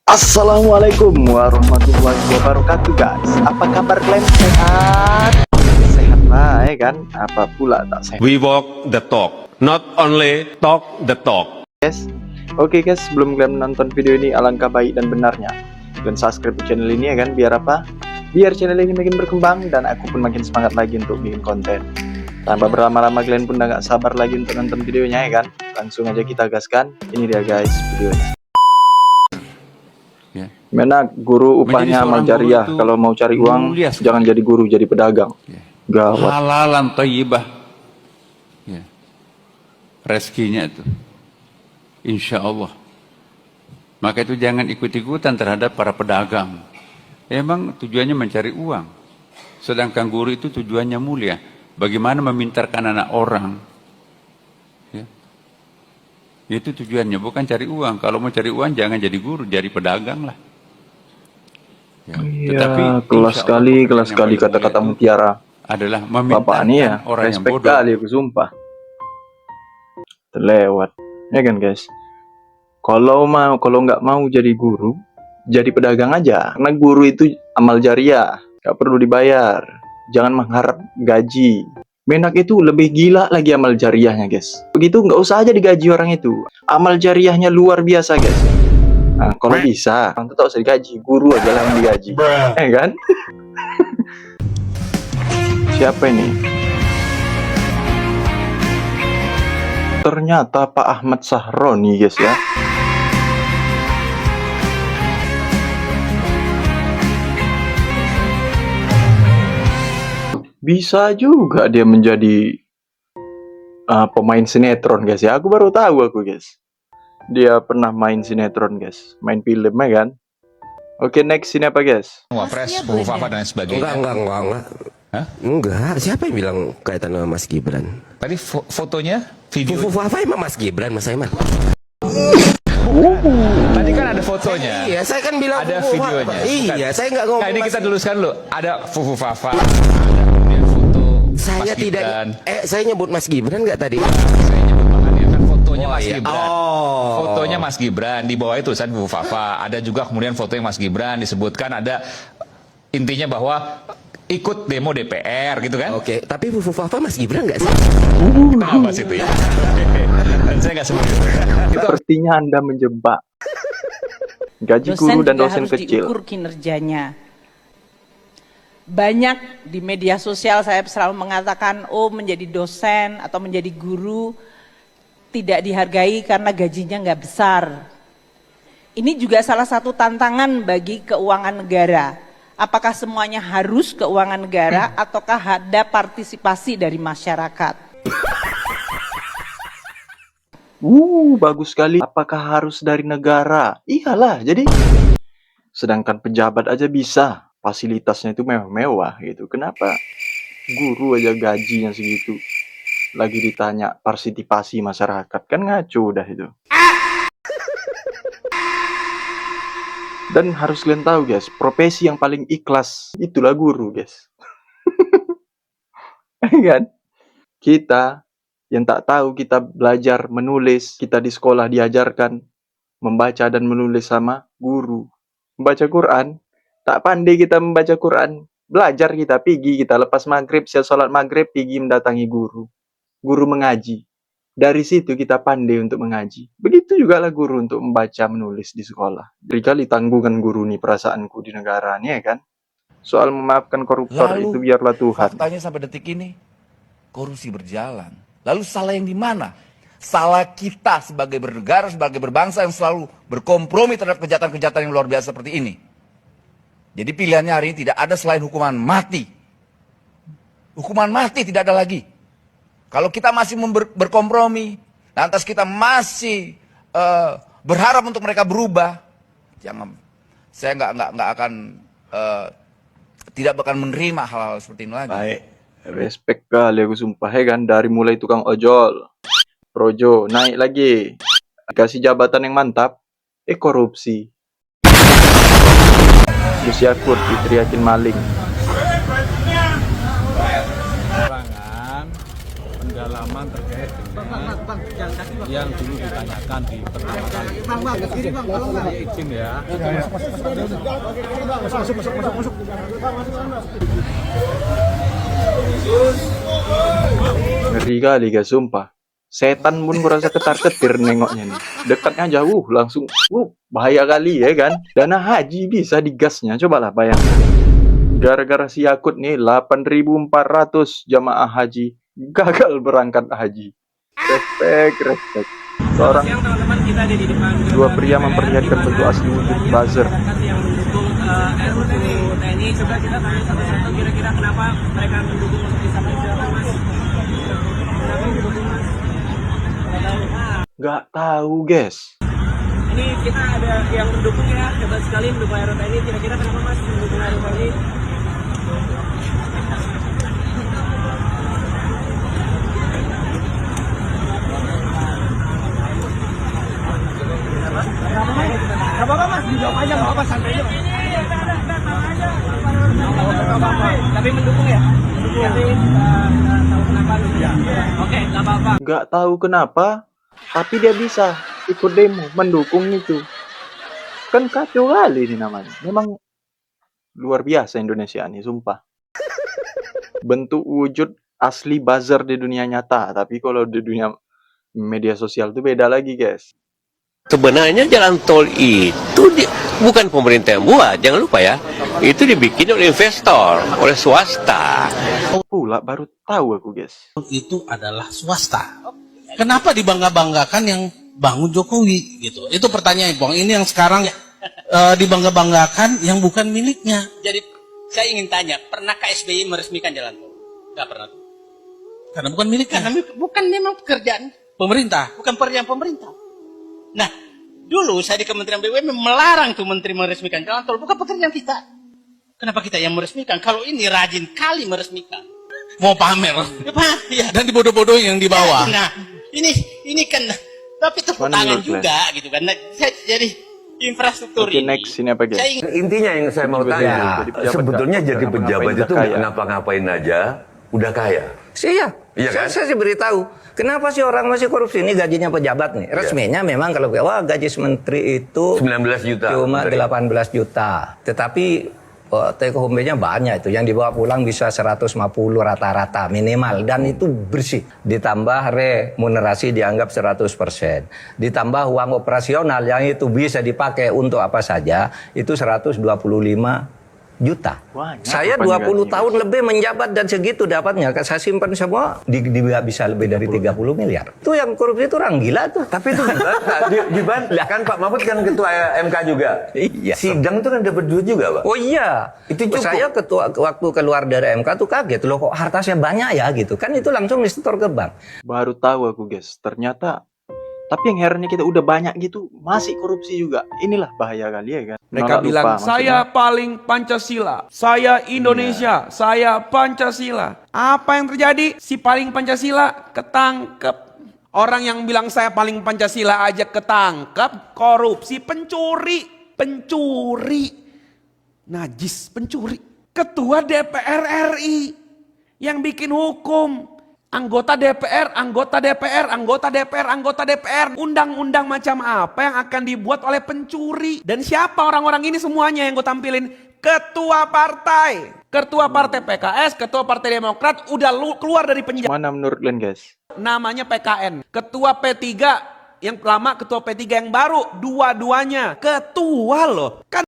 Assalamualaikum warahmatullahi wabarakatuh guys. Apa kabar kalian, sehat? Sehat lah ya kan? Apa pula tak sehat? We walk the talk, not only talk the talk. Guys, oke guys, sebelum kalian menonton video ini, alangkah baik dan benarnya kalian subscribe channel ini ya kan? Biar apa? Biar channel ini makin berkembang dan aku pun makin semangat lagi untuk bikin konten. Tanpa berlama-lama kalian pun udah gak sabar lagi untuk nonton videonya ya kan? Langsung aja kita gaskan. Ini dia guys videonya. Mana guru upahnya amal jariah. Kalau mau cari uang jangan jadi guru, jadi pedagang. Gawat. Halalan thayyibah. Ya. Rezekinya itu. Insya Allah. Maka itu jangan ikut-ikutan terhadap para pedagang. Emang tujuannya mencari uang. Sedangkan guru itu tujuannya mulia. Bagaimana memintarkan anak orang. Ya. Itu tujuannya, bukan cari uang. Kalau mau cari uang jangan jadi guru, jadi pedagang lah. Ya. Iya, Tetapi kelas sekali kata-kata mutiara adalah Bapak ini ya, orang yang respect bodoh. kali aku sumpah. Terlewat, ya kan guys. Kalau nggak mau jadi guru, jadi pedagang aja. Karena guru itu amal jariah, nggak perlu dibayar. Jangan mengharap gaji. Menak itu lebih gila lagi amal jariahnya guys. Begitu nggak usah aja digaji orang itu. Amal jariahnya luar biasa guys. Nah, kalau bisa, orang itu tak usah digaji, guru aja lah yang digaji, kan? Siapa ini? Ternyata Pak Ahmad Sahroni guys ya. Bisa juga dia menjadi pemain sinetron guys ya. Aku baru tahu aku guys. Dia pernah main sinetron guys, main film ya kan. Oke, next sini apa guys? Wapres, Fafa dan sebagainya. Enggak. Hah? Enggak, siapa yang bilang kaitan sama Mas Gibran? Tadi fotonya, video. Apa emang Mas Gibran, Mas Aiman? Tadi kan ada fotonya. Iya, saya kan bilang Ada videonya. Iya, saya nggak ngomong. Nah, ini Mas kita luluskan dulu. Ada Fufu Fafa. Ada kemudian foto Saya Mas tidak. Gibran. Saya nyebut Mas Gibran nggak tadi? Saya nyebut makanya kan fotonya Mas Gibran. Oh. Fotonya Mas Gibran di bawah itu tulisan Fufu Fafa. Ada juga kemudian fotonya Mas Gibran disebutkan ada intinya bahwa ikut demo DPR gitu kan? Oke, tapi Fufu Fafa Mas Gibran nggak sih? Kita nggak bahas itu ya. Dan saya nggak sebut itu. Sepertinya Anda menjebak. Gaji guru dan dosen harus kecil. diukur kinerjanya. Banyak di media sosial saya selalu mengatakan, oh menjadi dosen atau menjadi guru tidak dihargai karena gajinya nggak besar. Ini juga salah satu tantangan bagi keuangan negara. Apakah semuanya harus keuangan negara ataukah ada partisipasi dari masyarakat? Bagus sekali. Apakah harus dari negara? Iyalah, jadi sedangkan pejabat aja bisa. Fasilitasnya itu mewah-mewah gitu. Kenapa guru aja gajinya segitu? Lagi ditanya partisipasi masyarakat, kan ngaco dah itu. Dan harus kalian tahu guys, profesi yang paling ikhlas itulah guru guys. Kan? Kita yang tak tahu, kita belajar menulis, kita di sekolah diajarkan membaca dan menulis sama guru. Membaca Quran, tak pandai kita membaca Quran. Belajar kita, pergi kita lepas maghrib, siap sholat maghrib, pergi mendatangi guru. Guru mengaji. Dari situ kita pandai untuk mengaji. Begitu juga lah guru untuk membaca, menulis di sekolah. Berkali tanggungan guru nih perasaanku di negara ini ya kan. Soal memaafkan koruptor itu biarlah Tuhan. Faktanya sampai detik ini korupsi berjalan. Lalu salah yang di mana? Salah kita sebagai bernegara, sebagai berbangsa yang selalu berkompromi terhadap kejahatan-kejahatan yang luar biasa seperti ini. Jadi pilihannya hari ini tidak ada selain hukuman mati. Hukuman mati tidak ada lagi. Kalau kita masih berkompromi, lantas kita masih berharap untuk mereka berubah, jangan. Saya nggak akan tidak akan menerima hal-hal seperti ini lagi. Baik, respect kali aku sumpah ya kan. Dari mulai tukang ojol, projo, naik lagi, kasih jabatan yang mantap, korupsi. Gus Yakut diteriakin maling. Pendalaman pemahaman terkait dengan yang dulu ditanyakan di pertama kali. Saya izin ya. Ngeri kali guys, sumpah. Setan pun merasa ketar-ketir nengoknya nih. Dekatnya jauh, langsung, bahaya kali ya kan. Dana haji bisa digasnya, cobalah bayangkan. Gara-gara si Yakut nih, 8.400 jamaah haji gagal berangkat haji. Respect. Seorang dua pria memperlihatkan bentuk asli wujud buzzer. Yang mendukung RUU TNI, coba kita tanya satu-satu kira-kira kenapa mereka mendukung untuk disampaikan, silakan Mas. Kenapa mendukung Mas? Gak tahu guys. Ini kita ada yang mendukung ya, hebat sekali mendukung RUU TNI, kira-kira kenapa Mas mendukung RUU TNI? Gak apa-apa Mas, dijawab aja, gak apa-apa, santai aja. Tapi mendukung ya? Mendukung. Tapi tahu kenapa? Oke, gak apa-apa. Gak tahu kenapa, tapi dia bisa ikut demo, mendukung itu. Kan kacau kali ini namanya. Memang luar biasa Indonesia nih, sumpah. Bentuk wujud asli buzzer di dunia nyata, tapi kalau di dunia media sosial itu beda lagi guys. Sebenarnya jalan tol itu bukan pemerintah yang buat, jangan lupa ya. Itu dibikin oleh investor, oleh swasta. Pula baru tahu aku guys. Itu adalah swasta. Kenapa dibangga-banggakan yang bangun Jokowi gitu? Itu pertanyaan Bang. Ini yang sekarang dibangga-banggakan yang bukan miliknya. Jadi saya ingin tanya, pernahkah SBY meresmikan jalan tol? Nggak pernah. Karena bukan miliknya. Karena bukan memang pekerjaan pemerintah. bukan pekerjaan pemerintah. Nah, dulu saya di Kementerian BUMN melarang tuh menteri meresmikan jalan tol, bukan pekerjaan kita. Kenapa kita yang meresmikan? Kalau ini rajin kali meresmikan. Mau pamer. Ya. Dan dibodoh-bodoh yang di bawah. Nah, ini kan, tapi tepuk tangan juga gitu kan. Nah, jadi infrastruktur Oke, next ini apa guys? Saya ingin Intinya yang saya mau tanya, sebetulnya jadi pejabat itu nggak ngapa-ngapain aja, udah kaya. Iya, Iya kan? saya sih beritahu. Kenapa sih orang masih korupsi? Ini gajinya pejabat nih. Resminya memang kalau gaji menteri itu 19 juta. cuma 18 juta. Tetapi take home pay-nya banyak itu. Yang dibawa pulang bisa 150 rata-rata minimal. Dan itu bersih. Ditambah remunerasi dianggap 100%. Ditambah uang operasional yang itu bisa dipakai untuk apa saja. Itu 125 juta. Banyak. Saya 20 tahun lebih menjabat dan segitu dapatnya. Saya simpan semua bisa lebih dari 30 miliar. Itu yang korupsi itu orang gila tuh. Tapi itu dibantah. Kan Pak Mahfud kan ketua MK juga. Iya. Sidang itu kan dapat duit juga, Pak. Oh iya. Itu cukup. Saya waktu keluar dari MK tuh kaget. Loh kok hartanya banyak ya gitu. Kan itu langsung disetor ke bank. Baru tahu aku guys, ternyata. Tapi yang herannya kita udah banyak gitu, masih korupsi juga. Inilah bahaya kali ya kan. Mereka bilang, saya paling Pancasila, saya Indonesia, saya Pancasila. Apa yang terjadi? Si paling Pancasila ketangkep. Orang yang bilang saya paling Pancasila aja ketangkep, korupsi, pencuri. Najis, pencuri. Ketua DPR RI yang bikin hukum. Anggota DPR, undang-undang macam apa yang akan dibuat oleh pencuri? Dan siapa orang-orang ini semuanya yang gue tampilin? Ketua partai PKS, ketua partai Demokrat udah keluar dari penjara. Mana menurut kalian guys? Namanya PKN. Ketua P3 yang lama, ketua P3 yang baru, dua-duanya ketua loh. Kan